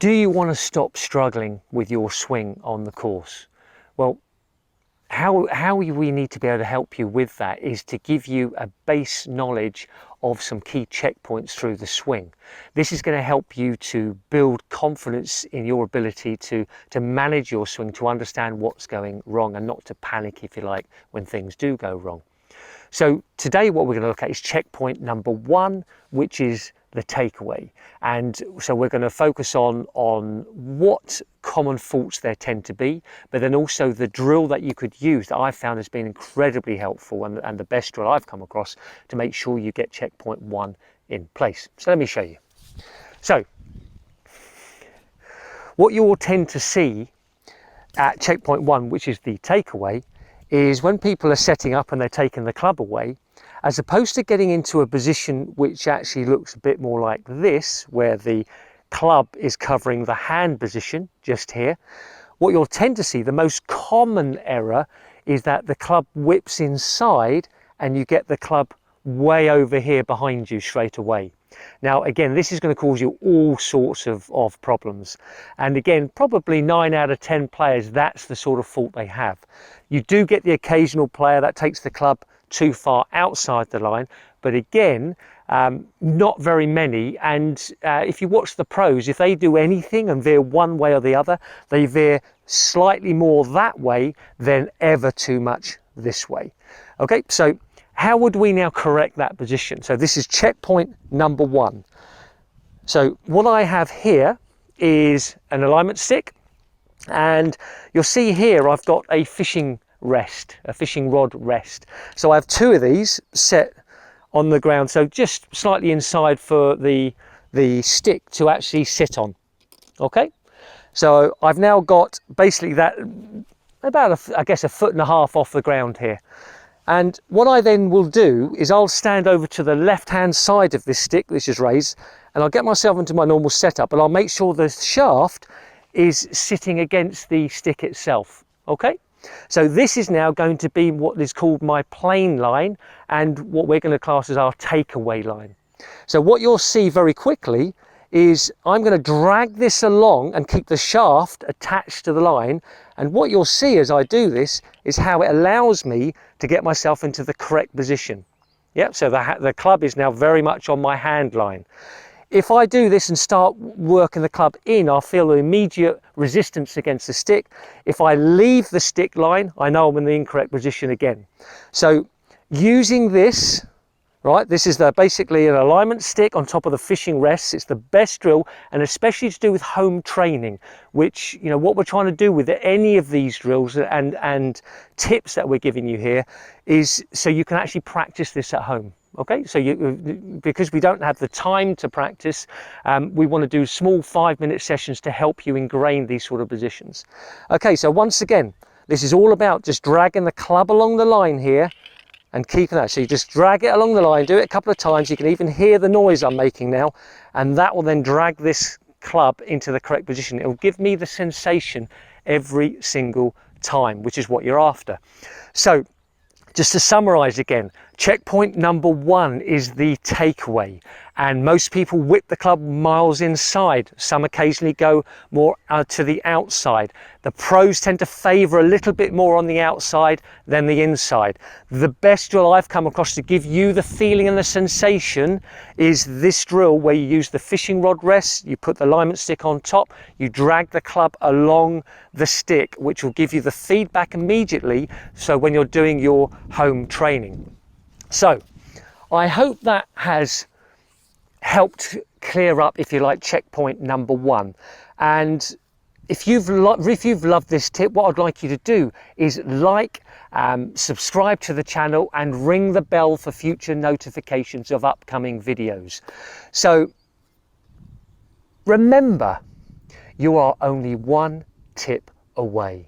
Do you want to stop struggling with your swing on the course? Well, how we need to be able to help you with that is to give you a base knowledge of some key checkpoints through the swing. This is going to help you to build confidence in your ability to manage your swing, to understand what's going wrong and not to panic, if you like, when things do go wrong. So today what we're going to look at is checkpoint number 1, which is the takeaway. And so we're going to focus on what common faults there tend to be, but then also the drill that you could use that I've found has been incredibly helpful and the best drill I've come across to make sure you get checkpoint 1 in place. So let me show you. So what you will tend to see at checkpoint 1, which is the takeaway, is when people are setting up and they're taking the club away, as opposed to getting into a position which actually looks a bit more like this, where the club is covering the hand position just here, what you'll tend to see, the most common error, is that the club whips inside and you get the club way over here behind you straight away. Now again, this is going to cause you all sorts of problems, and again, probably 9 out of 10 players, that's the sort of fault they have. You do get the occasional player that takes the club too far outside the line, but again, not very many. And if you watch the pros, if they do anything and veer one way or the other, they veer slightly more that way than ever too much this way. Okay, so how would we now correct that position? So this is checkpoint number 1. So what I have here is an alignment stick, and you'll see here I've got a fishing rest, a fishing rod rest. So I have 2 of these set on the ground, so just slightly inside for the stick to actually sit on. Okay, so I've now got basically that about I guess 1.5 foot off the ground here. And what I then will do is I'll stand over to the left hand side of this stick, which is raised, and I'll get myself into my normal setup, and I'll make sure the shaft is sitting against the stick itself. Okay, so this is now going to be what is called my plane line, and what we're going to class as our takeaway line. So what you'll see very quickly is I'm going to drag this along and keep the shaft attached to the line, and what you'll see as I do this is how it allows me to get myself into the correct position. Yep, so the club is now very much on my hand line. If I do this and start working the club in, I'll feel the immediate resistance against the stick. If I leave the stick line, I know I'm in the incorrect position again. So using this, right, this is basically an alignment stick on top of the fishing rests. It's the best drill, and especially to do with home training, which, you know, what we're trying to do with any of these drills and tips that we're giving you here is so you can actually practice this at home. Okay, so because we don't have the time to practice, we want to do small 5-minute sessions to help you ingrain these sort of positions. Okay, so once again, this is all about just dragging the club along the line here and keeping that. So you just drag it along the line, do it a couple of times. You can even hear the noise I'm making now, and that will then drag this club into the correct position. It will give me the sensation every single time, which is what you're after. So just to summarize again, checkpoint number 1 is the takeaway, and most people whip the club miles inside. Some occasionally go more to the outside. The pros tend to favor a little bit more on the outside than the inside. The best drill I've come across to give you the feeling and the sensation is this drill, where you use the fishing rod rest, you put the alignment stick on top, you drag the club along the stick, which will give you the feedback immediately, so when you're doing your home training. So I hope that has helped clear up, if you like, checkpoint number 1. And if you've loved this tip, what I'd like you to do is subscribe to the channel and ring the bell for future notifications of upcoming videos. So remember, you are only one tip away.